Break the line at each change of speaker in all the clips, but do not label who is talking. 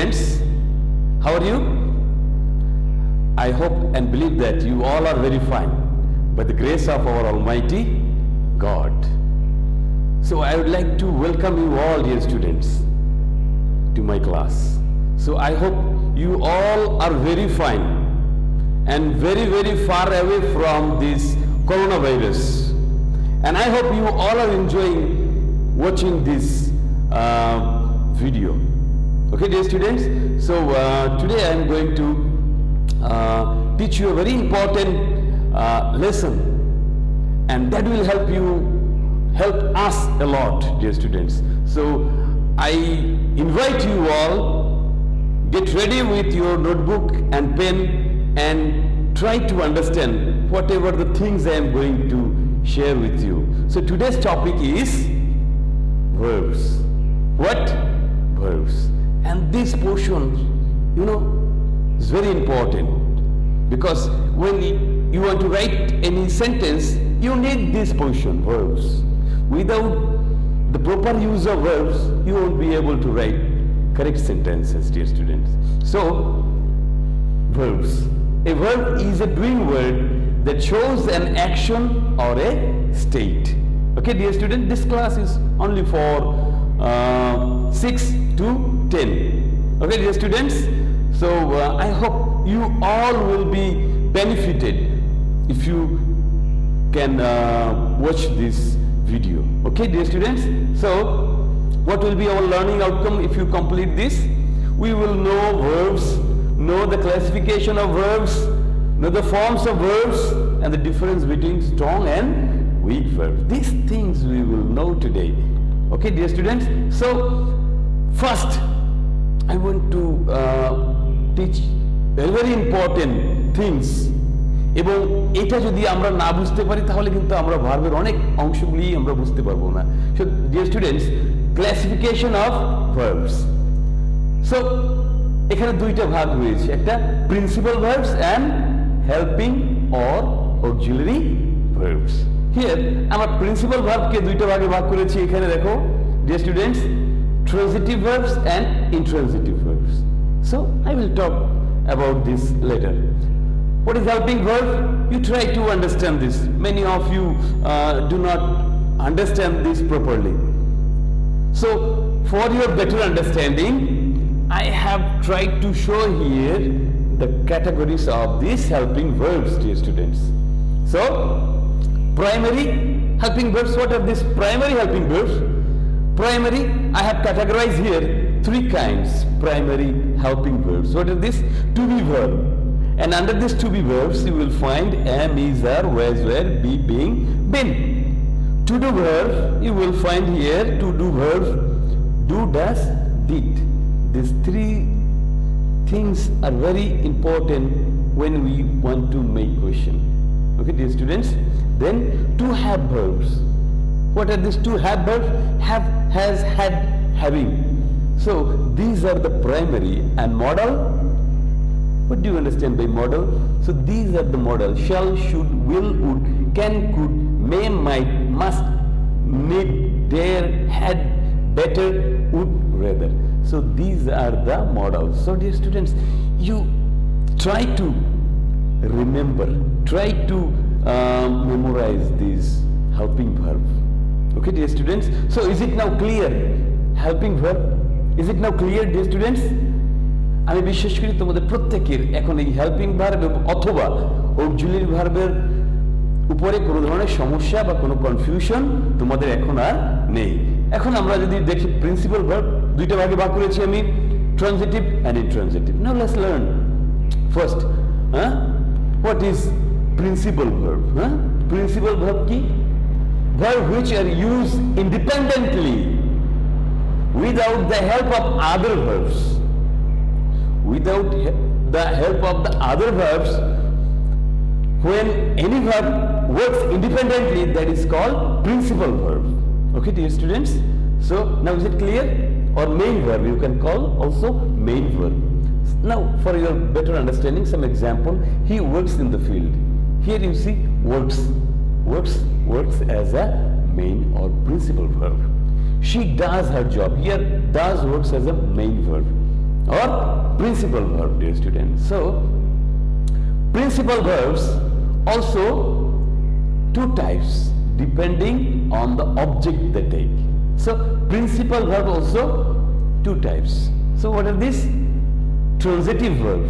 students, how are you? I hope and believe that you all are very fine by the grace of our Almighty God. So I would like to welcome you all, dear students, to my class. So I hope you all are very fine and very, very far away from this coronavirus. And I hope you all are enjoying watching this video. Okay, dear students? So today I am going to teach you a very important lesson, and that will help us a lot, dear students. So I invite you all, get ready with your notebook and pen and try to understand whatever the things I am going to share with you. So today's topic is verbs. What? Verbs. And this portion, is very important, because when you want to write any sentence, you need this portion, verbs. Without the proper use of verbs, you won't be able to write correct sentences, dear students. So, verbs. A verb is a doing word that shows an action or a state. Okay, dear student, this class is only for 6 to 10. Okay, dear students. So I hope you all will be benefited if you can watch this video. Okay, dear students. So what will be our learning outcome if you complete this? We will know verbs, know the classification of verbs, know the forms of verbs, and the difference between strong and weak verbs. These things we will know today. Okay, dear students. So first I want to teach very, very important things, এবং এটা যদি আমরা না বুঝতে পারি তাহলে কিন্তু আমরা ভার্বের অনেক অংশগুলি আমরা বুঝতে পারবো না। So dear students, classification of verbs. So এখানে দুইটা ভাগ রয়েছে, একটা principal verbs and helping or auxiliary verbs. Here আমরা principal verb কে দুইটা ভাগে ভাগ করেছি। এখানে দেখো dear students, transitive verbs and intransitive verbs. So I will talk about this later. What is helping verb? You try to understand this. Many of you do not understand this properly. So for your better understanding, I have tried to show here the categories of these helping verbs, dear students. So primary helping verbs. What are these primary helping verbs? Primary, I have categorized here three kinds primary helping verbs. What is this? To be verb. And under this to be verbs, you will find am, is, are, was, were, be, being, been. To do verb, you will find here to do verb, do, does, did. These three things are very important when we want to make question. Okay, dear students. Then to have verbs. What are these to have verbs? Have, has, had, having. So these are the primary. And modal. What do you understand by modal? So these are the modal: shall, should, will, would, can, could, may, might, must, need, dare, had, better, would, rather. So these are the modals. So dear students, you try to remember, try to memorize these helping verb. Okay, dear students. So is it now clear? Helping verb. Is it now clear, dear students? আমি বিশ্বাস করি তোমাদের প্রত্যেকের এখন এই helping verb অথবা auxiliary ভার্বের উপরে কোনো ধরনের সমস্যা বা কোনো কনফিউশন তোমাদের এখন আর নেই। এখন আমরা যদি দেখি প্রিন্সিপাল ভার্ব দুইটা ভাগে ভাগ করেছি আমি, transitive and intransitive. Now let's learn first what is principal verb. Principal verb কি? Verb which are used independently without the help of other verbs. Without the help of the other verbs, when any verb works independently, that is called principal verb. Okay, dear students. So now is it clear? Or main verb, you can call also main verb. Now for your better understanding, some example. He works in the field. Here you see works as a main or principal verb. She does her job. Here does works as a main verb. or principal verb, dear students. So principal verbs also two types depending on the object they take. So principal verb also two types. So what are these? Transitive verb.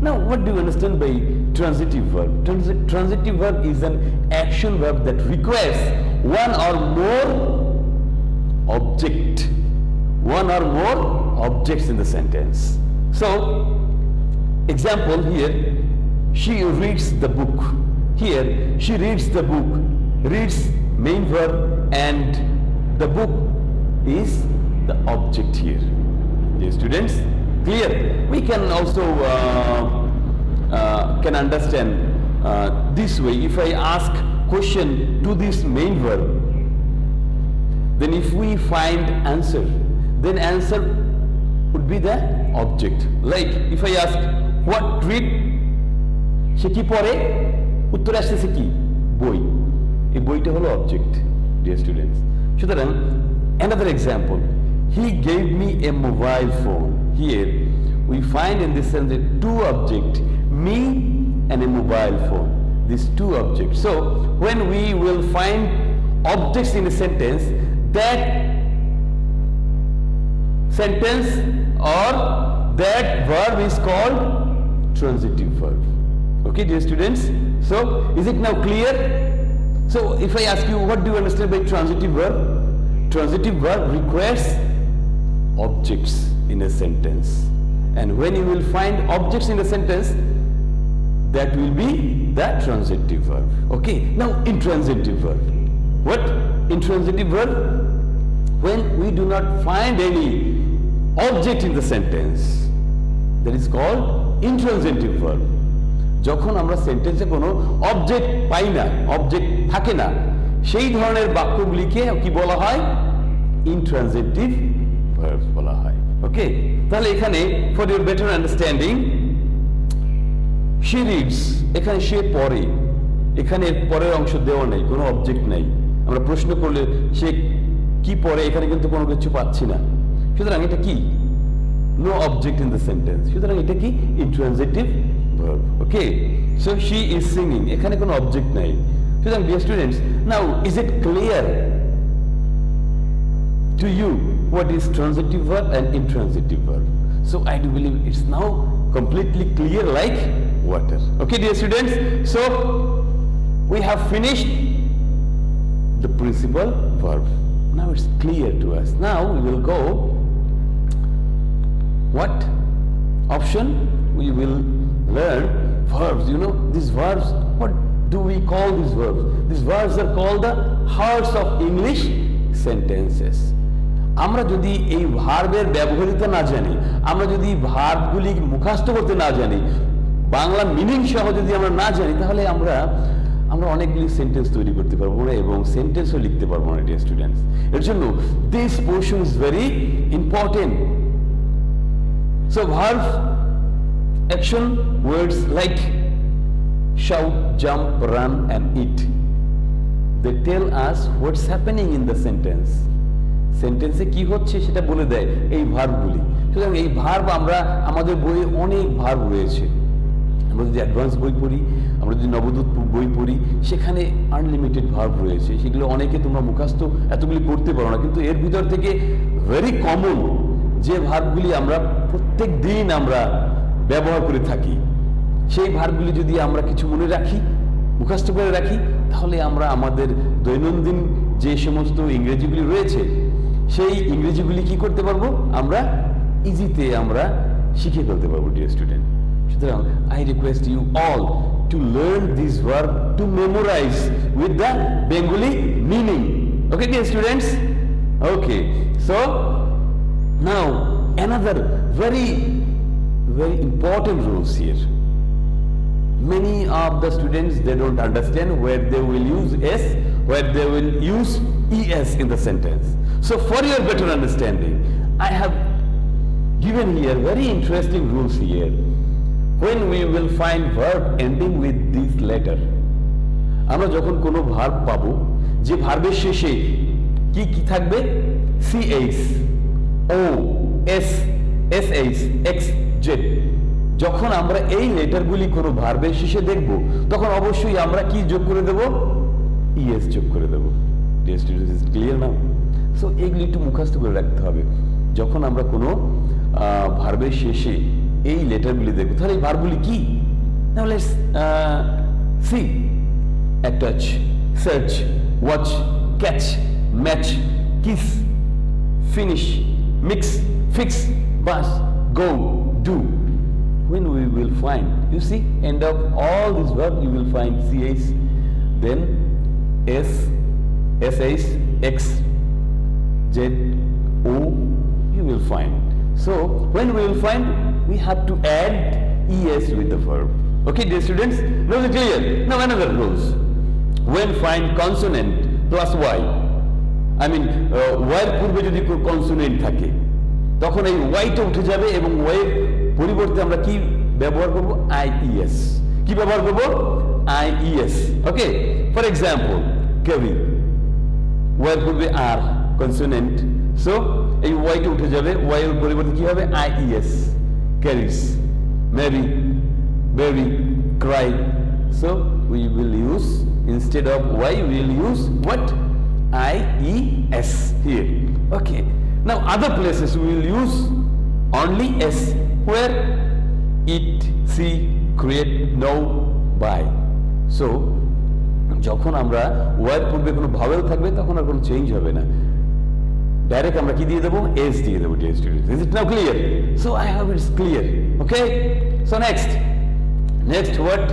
Now what do you understand by transitive verb? Transitive verb is an action verb that requires one or more object, one or more objects in the sentence. So example here, she reads the book. Here she reads the book, reads main verb and the book is the object here. Dear students, clear? We can also can understand this way. If I ask question to this main verb, then if we find answer, then answer would be the object. Like if I ask what read, সে কি পড়ে, উত্তর আসছে কি বই, এই বইটা হলো object, dear students. সুতরাং another example, he gave me a mobile phone. Here we find in this sentence two objects, me and a mobile phone, these two objects. So when we will find objects in a sentence, that sentence or that verb is called transitive verb. Okay, dear students? So is it now clear? So if I ask you what do you understand by transitive verb? Transitive verb requires objects in a sentence, and when you will find objects in a sentence, that will be the transitive verb. Okay, now intransitive verb. What? Intransitive verb, when we do not find any object in the sentence, that is called intransitive verb. যখন আমরা সেন্টেন্সে কোনো object পাই না, object থাকে না, সেই ধরনের বাক্যগুলিকে কি বলা হয়? ইন্ট্রানজিটিভ ভার্বস বলা হয়। ওকে, তাহলে এখানে for your better understanding, she reads, এখানে সে পড়ে, এখানে পরের অংশ দেওয়া নেই, কোনো অবজেক্ট নেই। আমরা প্রশ্ন করলে সে কি পড়ে, এখানে কিন্তু কোনো কিছু পাচ্ছি না, সুতরাং এটা কি? No object in the sentence, সুতরাং এটা কি? Intransitive verb. Okay, so she is singing, এখানে কোনো অবজেক্ট নাই। সুতরাং dear students, now is it clear to you what is transitive verb and intransitive verb? So I do believe it's now completely clear like water. Okay, dear students, so we have finished the principal verb. Now it's clear to us. Now we will go what option? We will learn verbs. You know these verbs, what do we call these verbs? These verbs are called the hearts of English sentences. আমরা যদি এই ভার্বের ব্যবহারিতা না জানি, আমরা যদি ভার্বগুলি মুখস্থ করতে না জানি, বাংলা মিনিং সহ যদি আমরা না জানি, তাহলে আমরা অনেকগুলি সেন্টেন্স তৈরি করতে পারবো না এবং সেন্টেন্সও লিখতে পারবো না, ডিয়ার স্টুডেন্টস। এর জন্য this portion is very important. So verb action words like shout, jump, run and eat, they tell us what's happening in the sentence. সেন্টেন্সে কি হচ্ছে সেটা বলে দেয় এই ভার্বগুলি। সুতরাং এই ভার্ব আমরা আমাদের বইয়ে অনেক ভার্ব রয়েছে। আমরা যদি অ্যাডভান্স বই পড়ি, আমরা যদি নবদূত বই পড়ি, সেখানে আনলিমিটেড ভার্ব রয়েছে। সেগুলো অনেকে তোমরা মুখস্থ এতগুলি করতে পারো না, কিন্তু এর ভিতর থেকে ভেরি কমন যে ভার্বগুলি আমরা প্রত্যেক দিন আমরা ব্যবহার করে থাকি, সেই ভার্বগুলি যদি আমরা কিছু মনে রাখি, মুখস্থ করে রাখি, তাহলে আমরা আমাদের দৈনন্দিন যে সমস্ত ইংরেজিগুলি রয়েছে, সেই ইংরেজিগুলি কি করতে পারবো? আমরা ইজিতে আমরা শিখে ফেলতে পারবো, ডিয়ার স্টুডেন্ট। সুতরাং I request you all to learn this verb, to memorise with the Bengali meaning. Okay dear students? Okay, so now another very important rules here. Many of the students, they don't understand where they will use s, where they will use es in the sentence. So for your better understanding, I have given here very interesting rules here. When we will find verb ending with this letter, আমরা যখন কোনো verb পাবো যে ভার্বের শেষে কি কি থাকবে? ch, o, s, SH, X, Z, যখন আমরা এই লেটারগুলি কোনো ভার্বের শেষে দেখব তখন অবশ্যই আমরা কি যোগ করে দেব? ES যোগ করে দেব। Dear students, is clear now? So এগুলি একটু মুখস্থ করে রাখতে হবে। যখন আমরা কোনো ভার্বের শেষে এই লেটারগুলি দেখব তাহলে এই ভার্বগুলি কি? Now let's see. Attach, search, watch, catch, match, kiss, finish, mix, fix, bus, go, do. When we will find, you see, end of all these verbs you will find CH, then S, SH, X, Z, O, you will find. So when we will find, we have to add ES with the verb. Okay, dear students, now is it clear? Now another rules. When find consonant plus Y, I mean Y এর পূর্বে যদি কোনো consonant থাকে তখন এই ওয়াইটা উঠে যাবে এবং ওয়াই এর পরিবর্তে আমরা কি ব্যবহার করব? IES। কি ব্যবহার করব? IES। Okay, for example KV, Y এর পূর্বে আর কনসোনেন্ট, সো এই ওয়াইটা উঠে যাবে, ওয়াই এর পরিবর্তে কি হবে? IES। Carries, marry, berry, cry, so we will use, instead of Y we will use what? IES here. Okay, now other places we will use only S, where eat, see, create, know, buy. So যখন আমরা Y এর পূর্বে কোনো vowel থাকবে তখন আর কোনো change হবে না, ডাইরেক্ট আমরা কি দিয়ে দেবো? S দিয়ে দেবো। Dear students, is it now clear? So I hope it's clear. Okay, so next what?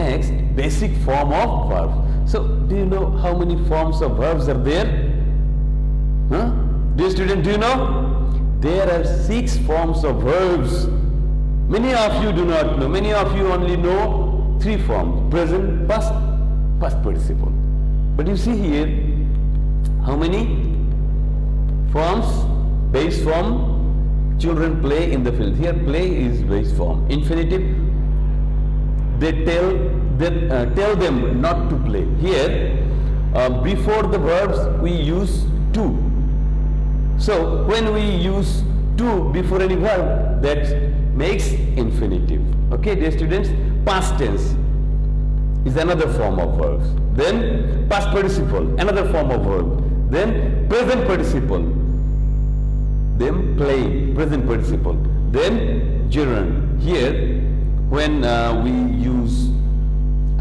Next, basic form of verbs. So do you know how many forms of verbs are there? Huh? Dear student, do you know? There are 6 forms of verbs. Many of you do not know. Many of you only know 3 forms: present, past, past participle. But you see here, how many forms? Base form, children play in the field. Here play is base form. Infinitive, they tell them not to play. Here before the verbs we use to. So when we use to before any verb, that makes infinitive. Okay, dear students, past tense is another form of verbs. Then past participle, another form of verb. Then present participle, then play, present participle. Then gerund. Here when we use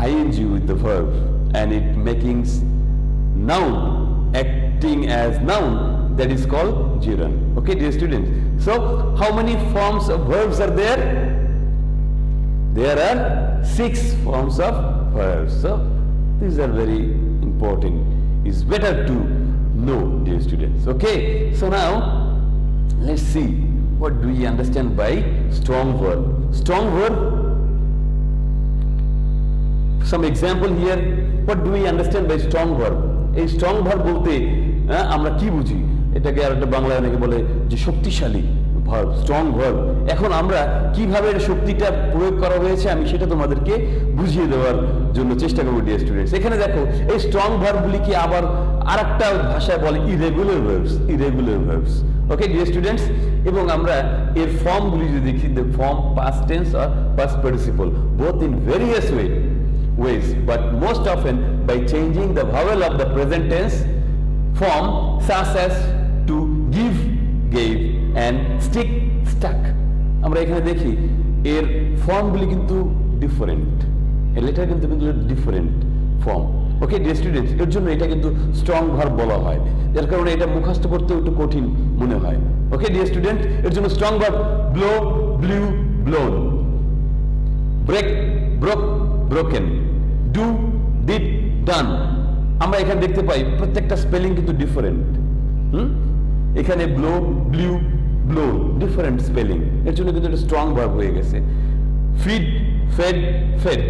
ing with the verb and it making noun, acting as noun, that is called gerund. Okay, dear students, so how many forms of verbs are there? There are 6 forms of verbs. So these are very important. It's better to know, dear students. Okay, so now let's see what do we understand by strong verb. Strong verb, some example here. What do we understand by strong verb? এই strong verb বলতে আমরা কি বুঝি? এটাকে আর একটা বাংলায় অনেকে বলে যে শক্তিশালী ভার্ব, স্ট্রং ভার্ব। এখন আমরা কিভাবে এর শক্তিটা প্রয়োগ করা হয়েছে আমি সেটা তোমাদেরকে বুঝিয়ে দেওয়ার জন্য চেষ্টা করব। ডিয়ার স্টুডেন্টস, এখানে দেখো এই স্ট্রং ভার্বগুলিকে আবার আরেকটা ভাষায় বলে irregular verbs, irregular verbs. Okay dear students, এবং আমরা এর ফর্মগুলি যদি দেখি, দ্য ফর্ম পাস্ট টেন্স আর past participle, both in various ways, but most often by changing the vowel of the present tense form, such as to give, gave, and stick, stuck. আমরা এখানে দেখি এর ফর্মগুলি কিন্তু ডিফারেন্ট, এর letter কিন্তু different form. ওকে dear students, এর জন্য এটা কিন্তু স্ট্রং ভার্ব বলা হয়, যার কারণে এটা মুখস্থ করতে একটু কঠিন মনে হয়। ওকে ডিয়ার স্টুডেন্ট, এর জন্য strong verb blow, blew, blown, break, broke, broken, do, did, done. আমরা এখানে দেখতে পাই প্রত্যেকটা স্পেলিং কিন্তু ডিফারেন্ট। এখানে blow, blew, blow, different spelling, এর জন্য কিন্তু একটা স্ট্রং ভার্ব হয়ে গেছে। ফিড, ফেড, ফেড,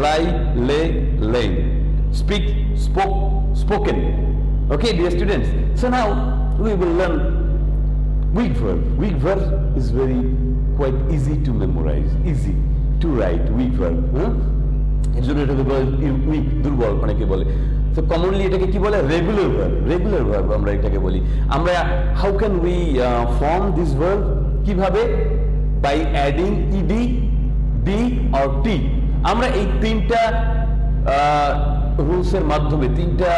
লাই, লে, lane, speak, spoke, spoken. Okay, dear students, so now we will learn weak verb. Weak verb is very quite easy to memorize, easy to write. Weak verb, এর জন্য এটাকে বলে week, দুর্বল অনেকে বলে। তো commonly এটাকে কি বলে? Regular verb. রেগুলার ভার্ব আমরা এটাকে বলি। আমরা how can we form this verb? কিভাবে? By adding ED, D or T. আমরা এই তিনটা রুলসের মাধ্যমে, তিনটা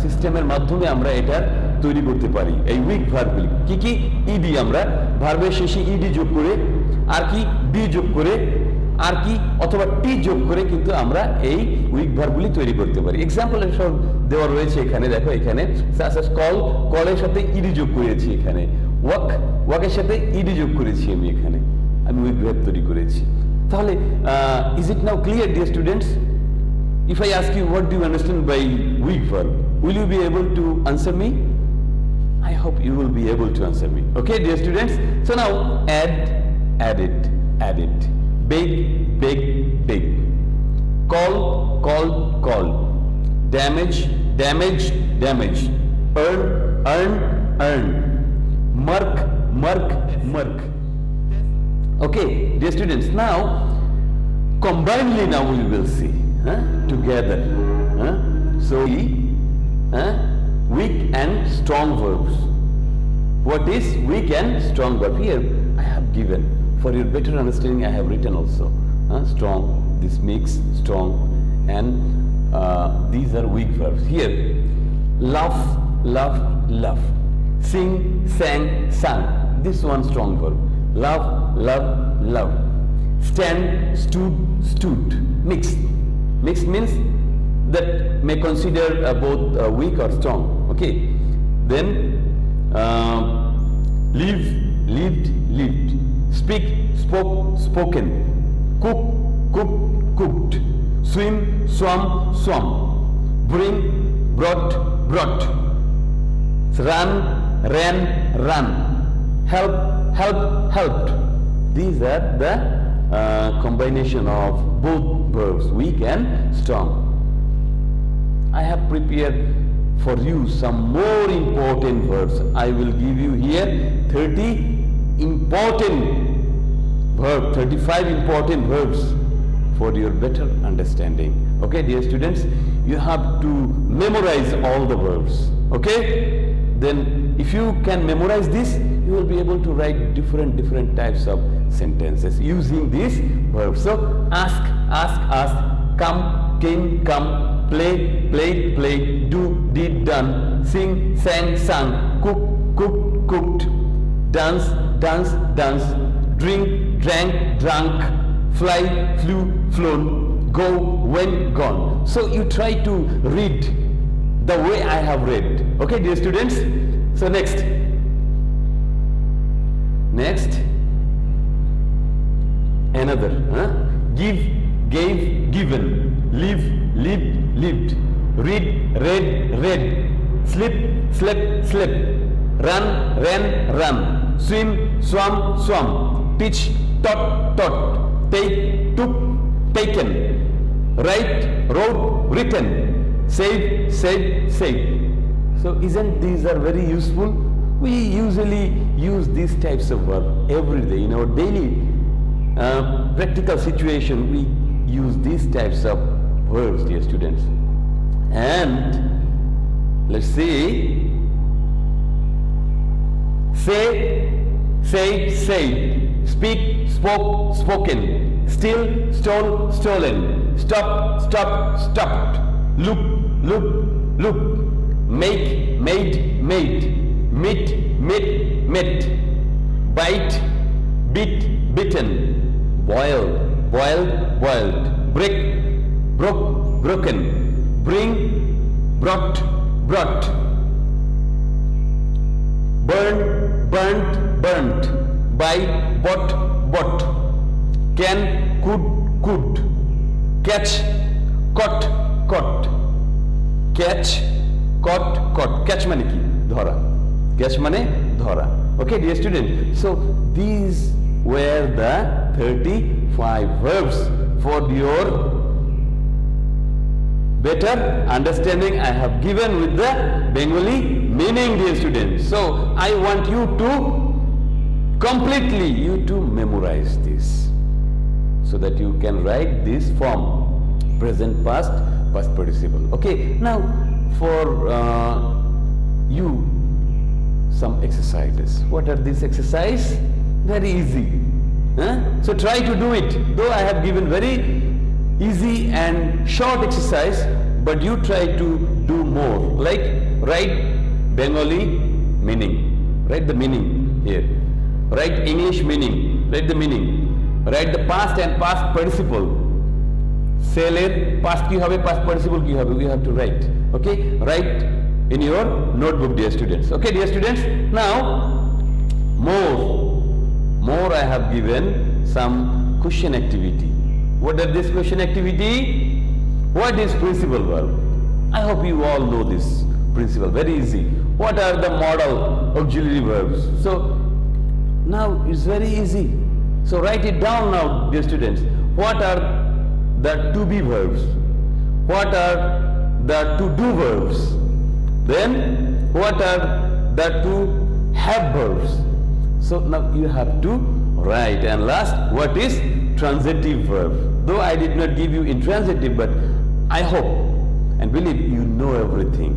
সিস্টেমের মাধ্যমে আমরা এটা তৈরি করতে পারি এই উইক ভার্বগুলি। কি কি? ইডি, আমরা ভার্বের শেষে ইডি যোগ করে, আর কি ডি যোগ করে, আর কি অথবা টি যোগ করে কিন্তু আমরা এই উইক ভার্বগুলি তৈরি করতে পারি। এক্সাম্পল সব দেওয়া রয়েছে এখানে, দেখো এখানে কল, কলের সাথে ইডি যোগ করেছি এখানে। ওয়াক, ওয়াকের সাথে ইডি যোগ করেছি আমি উইক ভার্ব তৈরি করেছি। তাহলে is it now clear dear students? If I ask you what do you understand by weak verb, will you be able to answer me? I hope you will be able to answer me. Okay, dear students? So now add it. Beg, beg. Call, call. Damage, damage. Earn. Mark. Okay, dear students, now combinedly now we will see. Together. So weak and strong verbs. What is weak and strong verb? Here I have given, for your better understanding I have written also. Strong, this makes strong, and these are weak verbs. Here laugh. Sing, sang, sung. This one strong verb. Love. Stand, stood. Mixed means that may consider both weak or strong. Okay. Then lived. Speak, spoken. Cooked. Swim, swam. Bring, brought. Run, ran. Helped. These are the combination of both verbs, weak and strong. I have prepared for you some more important verbs. I will give you here 30 important verbs, 35 important verbs for your better understanding. Okay, dear students, you have to memorize all the verbs. Okay? Then if you can memorize this, you will be able to write different types of sentences using these verbs. So ask, come, came, come, play, do, did, done, sing, sang, sung, cooked, dance, drink, drank, drunk, fly, flew, flown, go, went, gone. So you try to read the way I have read. Okay, dear students? So next. Another. Give, gave, given. Live, lived. Read, read. Sleep, slept. Run, ran. Swim, swam. Teach, taught. Take, took, taken. Write, wrote, written. Save, said. So isn't these are very useful? We usually use these types of verb every day in our daily practical situation. We use these types of verbs, dear students. And let's see. Say, said. Speak, spoken. Still, stolen. Stop, stopped. Look. Make, made. Met. Bite, bitten. Boiled. Break, broken. Bring, brought. Burnt. Buy, bought. Can, could. Catch, caught. Catch, caught. Catch মানে কি? ধরা। Catch মানে ধরা। Okay, dear student. So these were the 35 verbs for your better understanding I have given with the Bengali meaning, dear students. So I want you to memorize this so that you can write this form present, past, past participle. Okay, now for you, some exercises. What are these exercises? Very easy. So try to do it. Though I have given very easy and short exercise, but you try to do more. Like write Bengali meaning. Write the meaning here. Write English meaning. Write the meaning. Write the past and past participle. Sell it. Past ki hobe, past participle ki hobe. We have to write. Okay? Write in your notebook, dear students. Okay, dear students? Now, more I have given some question activity. What are this question activity? What is principal verb? I hope you all know this principle. Very easy. What are the modal auxiliary verbs? So, now it's very easy. So write it down now, dear students. What are the to be verbs? What are the to do verbs? Then what are the to have verbs? So now you have to write. And last, what is transitive verb? Though I did not give you intransitive, but I hope and believe you know everything.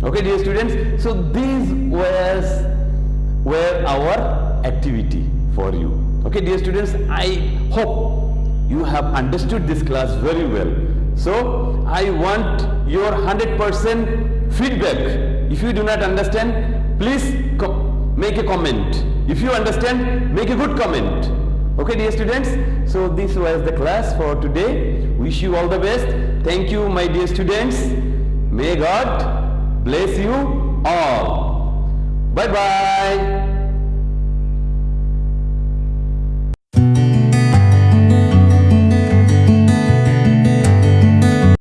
Okay, dear students? So these were our activity for you. Okay, dear students? I hope you have understood this class very well. So I want your 100% feedback. If you do not understand, please make a comment. If you understand, make a good comment. Okay, dear students? So this was the class for today. Wish you all the best. Thank you, my dear students. May God bless you all. Bye-bye.